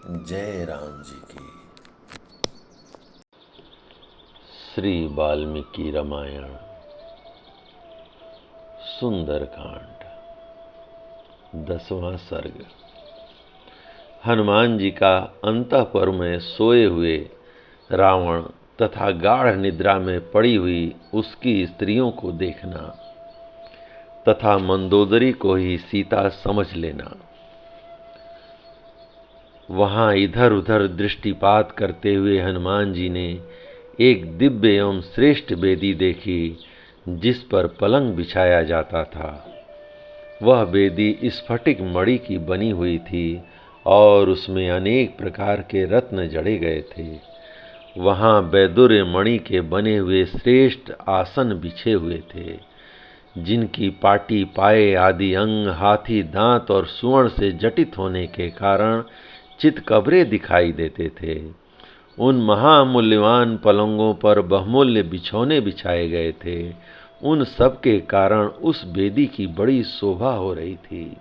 जय राम जी की। श्री वाल्मीकि रामायण सुंदरकांड 10वां सर्ग। हनुमान जी का अंतःपुर में सोए हुए रावण तथा गाढ़ निद्रा में पड़ी हुई उसकी स्त्रियों को देखना तथा मंदोदरी को ही सीता समझ लेना। वहां इधर उधर दृष्टिपात करते हुए हनुमान जी ने एक दिव्य एवं श्रेष्ठ वेदी देखी जिस पर पलंग बिछाया जाता था। वह वेदी स्फटिक मणि की बनी हुई थी और उसमें अनेक प्रकार के रत्न जड़े गए थे। वहां वैदुर्य मणि के बने हुए श्रेष्ठ आसन बिछे हुए थे जिनकी पाटी पाए आदि अंग हाथी दांत और सुवर्ण से जटित होने के कारण चितकबरे दिखाई देते थे। उन महामूल्यवान पलंगों पर बहुमूल्य बिछौने बिछाए गए थे। उन सब के कारण उस वेदी की बड़ी शोभा हो रही थी।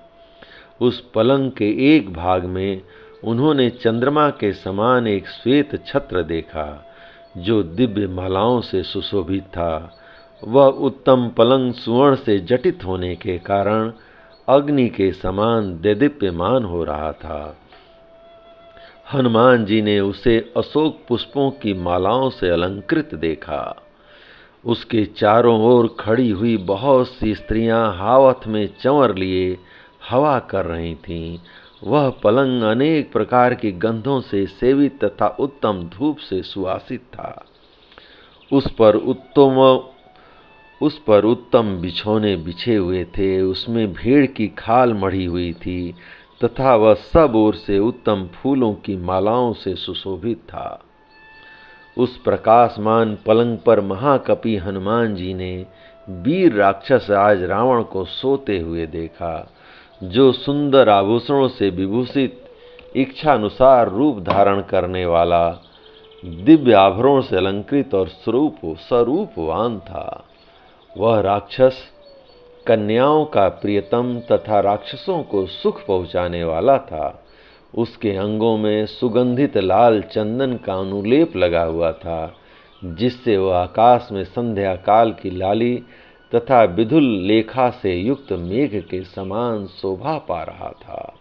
उस पलंग के एक भाग में उन्होंने चंद्रमा के समान एक श्वेत छत्र देखा जो दिव्य मालाओं से सुशोभित था। वह उत्तम पलंग सुवर्ण से जटित होने के कारण अग्नि के समान देदीप्यमान हो रहा था। हनुमान जी ने उसे अशोक पुष्पों की मालाओं से अलंकृत देखा। उसके चारों ओर खड़ी हुई बहुत सी स्त्रियां हावथ में चंवर लिए हवा कर रही थीं। वह पलंग अनेक प्रकार की गंधों से सेवित तथा उत्तम धूप से सुवासित था। उस पर उत्तम बिछौने बिछे हुए थे। उसमें भेड़ की खाल मढ़ी हुई थी तथा वह सब ओर से उत्तम फूलों की मालाओं से सुशोभित था। उस प्रकाशमान पलंग पर महाकपि हनुमान जी ने वीर राक्षस राज रावण को सोते हुए देखा जो सुंदर आभूषणों से विभूषित इच्छानुसार रूप धारण करने वाला दिव्य आभरणों से अलंकृत और स्वरूपवान था। वह राक्षस कन्याओं का प्रियतम तथा राक्षसों को सुख पहुंचाने वाला था। उसके अंगों में सुगंधित लाल चंदन का अनुलेप लगा हुआ था जिससे वह आकाश में संध्या काल की लाली तथा विधुल लेखा से युक्त मेघ के समान शोभा पा रहा था।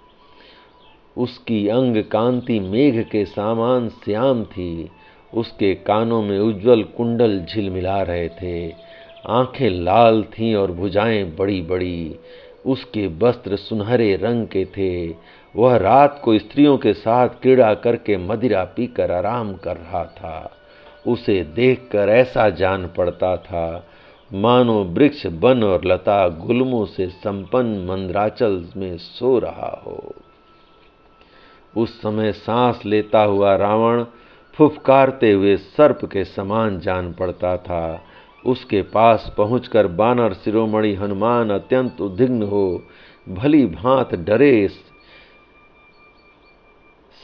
उसकी अंग कांति मेघ के समान श्याम थी। उसके कानों में उज्जवल कुंडल झिलमिला रहे थे। आंखें लाल थीं और भुजाएं बड़ी बड़ी। उसके वस्त्र सुनहरे रंग के थे। वह रात को स्त्रियों के साथ क्रीड़ा करके मदिरा पीकर आराम कर रहा था। उसे देखकर ऐसा जान पड़ता था मानो वृक्ष वन और लता गुल्मों से संपन्न मंदराचल में सो रहा हो। उस समय सांस लेता हुआ रावण फुफकारते हुए सर्प के समान जान पड़ता था। उसके पास पहुंचकर बानर शिरोमणि हनुमान अत्यंत उद्विग्न हो भली भांत डरे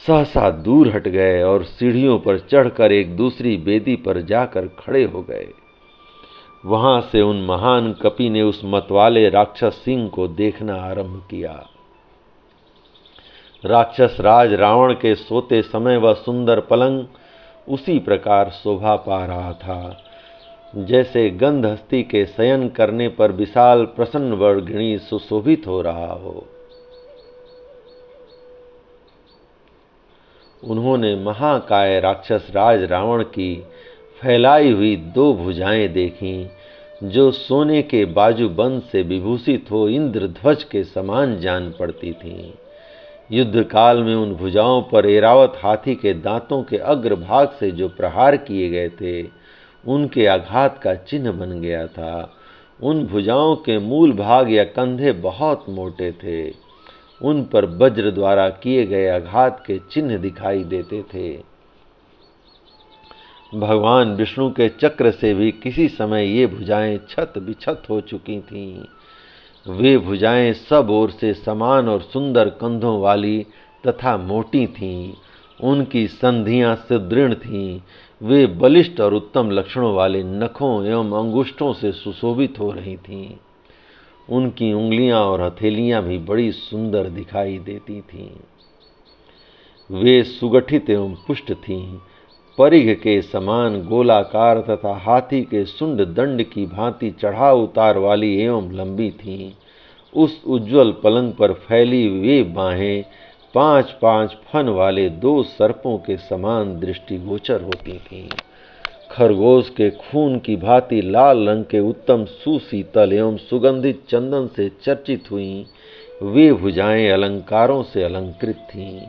सहसा दूर हट गए और सीढ़ियों पर चढ़कर एक दूसरी वेदी पर जाकर खड़े हो गए। वहां से उन महान कपि ने उस मतवाले राक्षस सिंह को देखना आरंभ किया। राक्षस राज रावण के सोते समय वह सुंदर पलंग उसी प्रकार शोभा पा रहा था जैसे गंधहस्ती के शयन करने पर विशाल प्रसन्न वर्गिणी सुशोभित हो रहा हो। उन्होंने महाकाय राक्षस राज रावण की फैलाई हुई 2 भुजाएं देखीं जो सोने के बाजूबंद से विभूषित हो इंद्रध्वज के समान जान पड़ती थीं। युद्ध काल में उन भुजाओं पर ऐरावत हाथी के दांतों के अग्रभाग से जो प्रहार किए गए थे उनके आघात का चिन्ह बन गया था। उन भुजाओं के मूल भाग या कंधे बहुत मोटे थे। उन पर वज्र द्वारा किए गए आघात के चिन्ह दिखाई देते थे। भगवान विष्णु के चक्र से भी किसी समय ये भुजाएं छत बिछत हो चुकी थीं। वे भुजाएं सब ओर से समान और सुंदर कंधों वाली तथा मोटी थीं। उनकी संधियां सुदृढ़ थीं। वे बलिष्ठ और उत्तम लक्षणों वाले नखों एवं अंगुष्ठों से सुशोभित हो रही थीं। उनकी उंगलियां और हथेलियां भी बड़ी सुंदर दिखाई देती थीं। वे सुगठित एवं पुष्ट थीं, परिघ के समान गोलाकार तथा हाथी के सुंड दंड की भांति चढ़ाव उतार वाली एवं लंबी थीं। उस उज्ज्वल पलंग पर फैली वे बाहें 5-5 फन वाले 2 सर्पों के समान दृष्टिगोचर होती थीं। खरगोश के खून की भांति लाल रंग के उत्तम सुशीतल एवं सुगंधित चंदन से चर्चित हुईं। वे भुजाएं अलंकारों से अलंकृत थीं।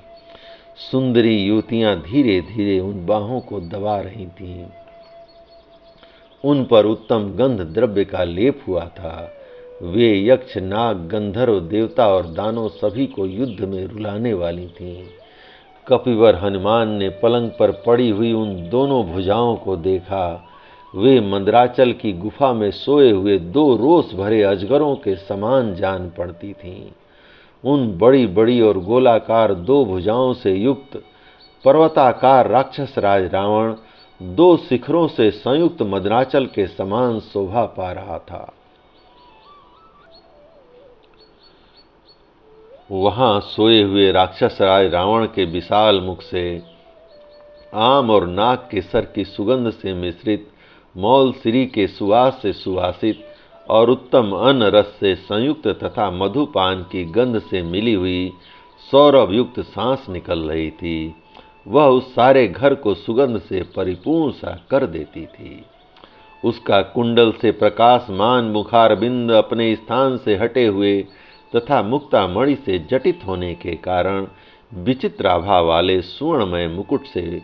सुंदरी युवतियां धीरे धीरे उन बाहों को दबा रही थीं। उन पर उत्तम गंध द्रव्य का लेप हुआ था। वे यक्ष, नाग, गंधर्व, देवता और दानव सभी को युद्ध में रुलाने वाली थीं। कपिवर हनुमान ने पलंग पर पड़ी हुई उन दोनों भुजाओं को देखा। वे मंदराचल की गुफा में सोए हुए 2 रोष भरे अजगरों के समान जान पड़ती थीं। उन बड़ी बड़ी और गोलाकार 2 भुजाओं से युक्त पर्वताकार राक्षस राज रावण 2 शिखरों से संयुक्त मंदराचल के समान शोभा पा रहा था। वहां सोए हुए राक्षस राज रावण के विशाल मुख से आम और नाग केसर की सुगंध से मिश्रित, मौलसिरी के सुवास से सुवासित और उत्तम अन्न रस से संयुक्त तथा मधुपान की गंध से मिली हुई सौरभ युक्त सांस निकल रही थी। वह उस सारे घर को सुगंध से परिपूर्ण सा कर देती थी। उसका कुंडल से प्रकाशमान मुखारबिंद अपने स्थान से हटे हुए तथा मुक्तामणि से जटित होने के कारण विचित्र आभा वाले सुवर्णमय मुकुट से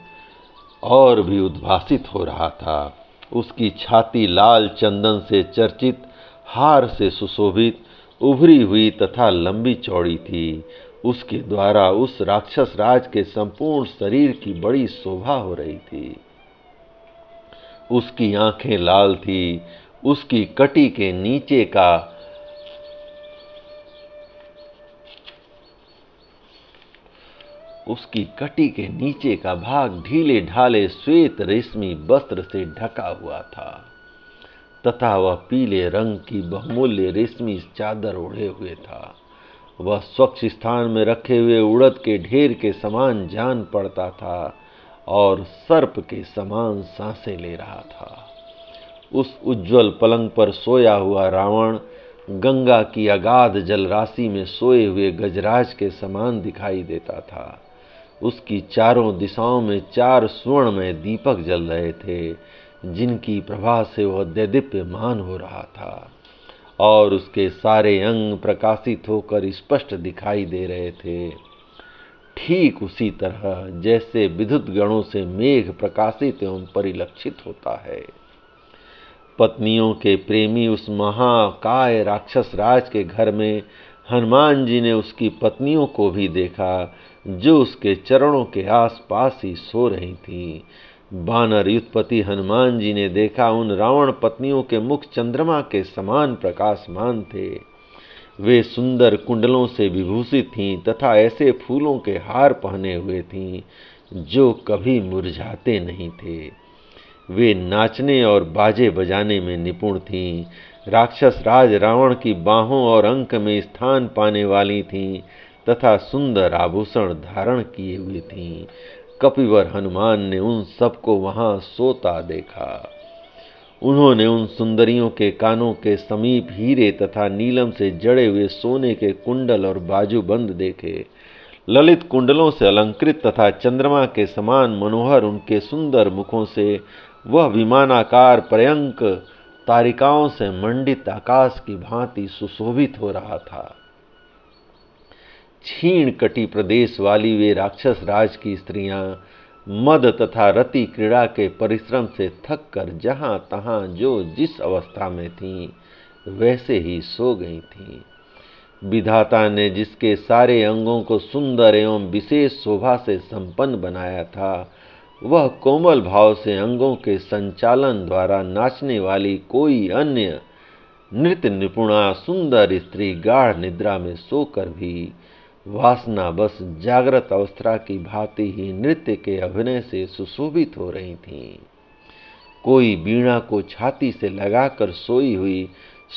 और भी उद्भासित हो रहा था। उसकी छाती लाल चंदन से चर्चित, हार से सुशोभित, उभरी हुई तथा लंबी चौड़ी थी। उसके द्वारा उस राक्षस राज के संपूर्ण शरीर की बड़ी शोभा हो रही थी। उसकी आंखें लाल थी। उसकी कटी के नीचे का भाग ढीले ढाले श्वेत रेशमी वस्त्र से ढका हुआ था तथा वह पीले रंग की बहुमूल्य रेशमी चादर ओढ़े हुए था। वह स्वच्छ स्थान में रखे हुए उड़द के ढेर के समान जान पड़ता था और सर्प के समान सांसें ले रहा था। उस उज्ज्वल पलंग पर सोया हुआ रावण गंगा की अगाध जलराशि में सोए हुए गजराज के समान दिखाई देता था। उसकी चारों दिशाओं में 4 स्वर्णमय दीपक जल रहे थे, जिनकी प्रभा से वह देदीप्यमान हो रहा था और उसके सारे अंग प्रकाशित होकर स्पष्ट दिखाई दे रहे थे, ठीक उसी तरह जैसे विद्युत गणों से मेघ प्रकाशित एवं परिलक्षित होता है। पत्नियों के प्रेमी उस महाकाय राक्षस राज के घर में हनुमान जी ने उसकी पत्नियों को भी देखा, जो उसके चरणों के आसपास ही सो रही थीं। बानर युद्धपति हनुमान जी ने देखा उन रावण पत्नियों के मुख चंद्रमा के समान प्रकाशमान थे। वे सुंदर कुंडलों से विभूषित थीं तथा ऐसे फूलों के हार पहने हुए थीं जो कभी मुरझाते नहीं थे। वे नाचने और बाजे बजाने में निपुण थीं। राक्षस राज रावण की बाहों और अंक में स्थान पाने वाली थीं तथा सुंदर आभूषण धारण किए हुए थीं। कपिवर हनुमान ने उन सबको वहां सोता देखा। उन्होंने उन सुंदरियों के कानों के समीप हीरे तथा नीलम से जड़े हुए सोने के कुंडल और बाजूबंद देखे। ललित कुंडलों से अलंकृत तथा चंद्रमा के समान मनोहर उनके सुंदर मुखों से वह विमानाकार पर्यंक तारिकाओं से मंडित आकाश की भांति सुशोभित हो रहा था। क्षीण कटी प्रदेश वाली वे राक्षस राज की स्त्रियां मद तथा रति क्रीड़ा के परिश्रम से थक कर जहां तहां जो जिस अवस्था में थीं वैसे ही सो गई थीं। विधाता ने जिसके सारे अंगों को सुंदर एवं विशेष शोभा से संपन्न बनाया था, वह कोमल भाव से अंगों के संचालन द्वारा नाचने वाली कोई अन्य नृत्य निपुणा सुंदर स्त्री गाढ़ निद्रा में सोकर भी वासना बस जागृत अवस्था की भांति ही नृत्य के अभिनय से सुशोभित हो रही थीं। कोई वीणा को छाती से लगाकर सोई हुई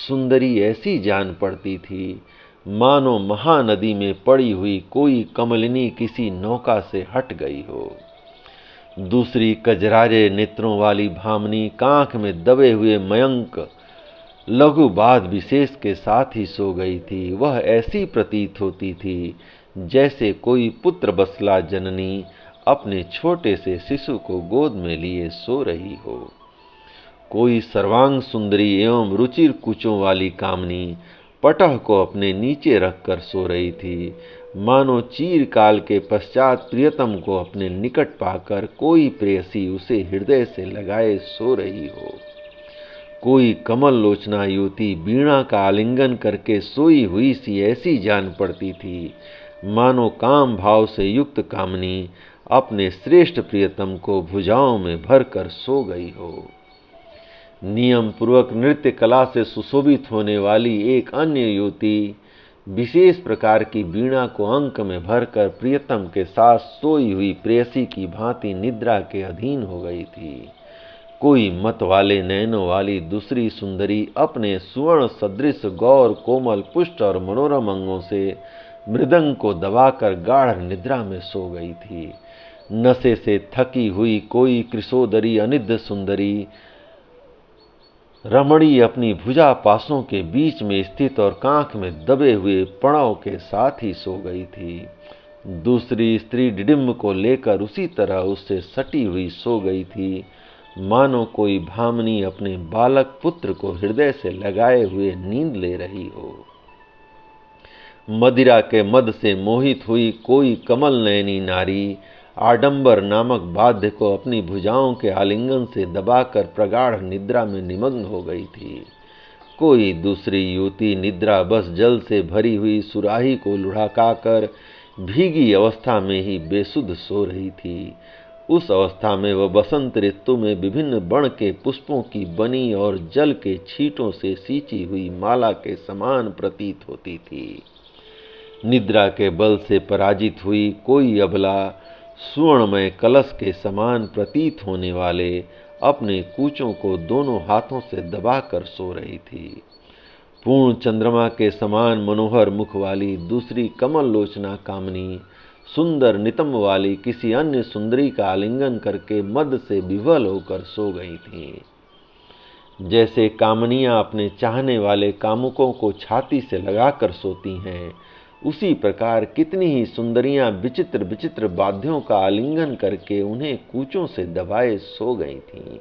सुंदरी ऐसी जान पड़ती थी मानो महानदी में पड़ी हुई कोई कमलिनी किसी नौका से हट गई हो। दूसरी कजरारे नेत्रों वाली भामनी कांख में दबे हुए मयंक लघु बाध विशेष के साथ ही सो गई थी। वह ऐसी प्रतीत होती थी जैसे कोई पुत्र बसला जननी अपने छोटे से शिशु को गोद में लिए सो रही हो। कोई सर्वांग सुंदरी एवं रुचिर कुचों वाली कामनी पटह को अपने नीचे रखकर सो रही थी, मानो चीरकाल के पश्चात प्रियतम को अपने निकट पाकर कोई प्रेयसी उसे हृदय से लगाए सो रही हो। कोई कमल लोचना युवती वीणा का आलिंगन करके सोई हुई सी ऐसी जान पड़ती थी, मानो काम भाव से युक्त कामनी अपने श्रेष्ठ प्रियतम को भुजाओं में भरकर सो गई हो। नियम पूर्वक नृत्य कला से सुशोभित होने वाली एक अन्य युवती विशेष प्रकार की वीणा को अंक में भरकर प्रियतम के साथ सोई हुई प्रेयसी की भांति निद्रा के अधीन हो गई थी। कोई मत वाले नयनों वाली दूसरी सुंदरी अपने सुवर्ण सदृश गौर कोमल पुष्ट और मनोरम अंगों से मृदंग को दबाकर गाढ़ निद्रा में सो गई थी। नशे से थकी हुई कोई कृशोदरी अनिद्र सुंदरी रमणी अपनी भुजा पासों के बीच में स्थित और कांख में दबे हुए प्रणव के साथ ही सो गई थी। दूसरी स्त्री डिडिम्ब को लेकर उसी तरह उससे सटी हुई सो गई थी, मानो कोई भामनी अपने बालक पुत्र को हृदय से लगाए हुए नींद ले रही हो। मदिरा के मद से मोहित हुई कोई कमल नयनी नारी आडंबर नामक बाध्य को अपनी भुजाओं के आलिंगन से दबाकर प्रगाढ़ निद्रा में निमग्न हो गई थी। कोई दूसरी युवती निद्रा बस जल से भरी हुई सुराही को लुढ़काकर भीगी अवस्था में ही बेसुध सो रही थी। उस अवस्था में वह बसंत ऋतु में विभिन्न बण के पुष्पों की बनी और जल के छींटों से सींची हुई माला के समान प्रतीत होती थी। निद्रा के बल से पराजित हुई कोई अबला सुवर्णमय कलश के समान प्रतीत होने वाले अपने कूचों को दोनों हाथों से दबाकर सो रही थी। पूर्ण चंद्रमा के समान मनोहर मुख वाली दूसरी कमल लोचना कामनी सुंदर नितंब वाली किसी अन्य सुंदरी का आलिंगन करके मद से विवल होकर सो गई थी। जैसे कामनियां अपने चाहने वाले कामुकों को छाती से लगाकर सोती हैं, उसी प्रकार कितनी ही सुंदरियां विचित्र विचित्र बाध्यों का आलिंगन करके उन्हें कूचों से दबाए सो गई थीं।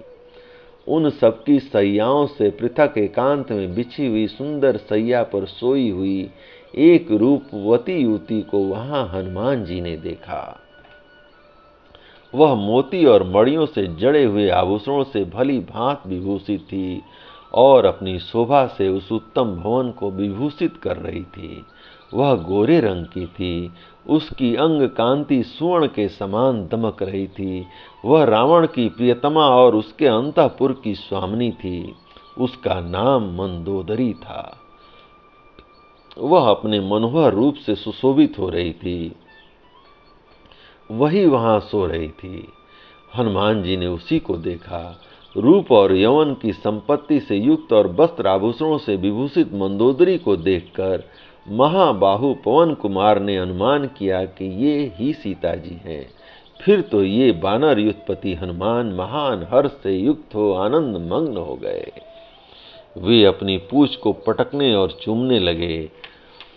उन सबकी सैयाओं से पृथक एकांत में बिछी हुई सुंदर सैया पर सोई हुई एक रूपवती युवती को वहां हनुमान जी ने देखा। वह मोती और मणियों से जड़े हुए आभूषणों से भली भांत विभूषित थी और अपनी शोभा से उस उत्तम भवन को विभूषित कर रही थी। वह गोरे रंग की थी, उसकी अंग कांति सुवर्ण के समान दमक रही थी। वह रावण की प्रियतमा और उसके अंतःपुर की स्वामिनी थी। उसका नाम मंदोदरी था। वह अपने मनोहर रूप से सुशोभित हो रही थी। वही वहां सो रही थी। हनुमान जी ने उसी को देखा। रूप और यौवन की संपत्ति से युक्त और वस्त्र आभूषणों से विभूषित मंदोदरी को देखकर महाबाहु पवन कुमार ने अनुमान किया कि ये ही सीता जी हैं। फिर तो ये बानर युद्धपति हनुमान महान हर्ष से युक्त हो आनंद मग्न हो गए। वे अपनी पूंछ को पटकने और चूमने लगे।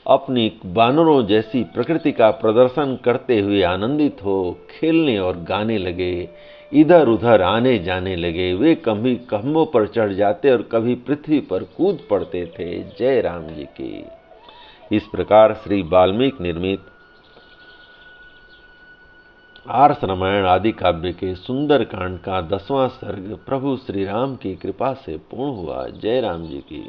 अपनी बानरों जैसी प्रकृति का प्रदर्शन करते हुए आनंदित हो खेलने और गाने लगे। इधर उधर आने जाने लगे। वे कभी खम्भों पर चढ़ जाते और कभी पृथ्वी पर कूद पड़ते थे। जय राम जी की। इस प्रकार श्री वाल्मीकि निर्मित आर्ष रामायण आदि काव्य के सुंदर कांड का 10वां सर्ग प्रभु श्री राम की कृपा से पूर्ण हुआ। जय राम जी की।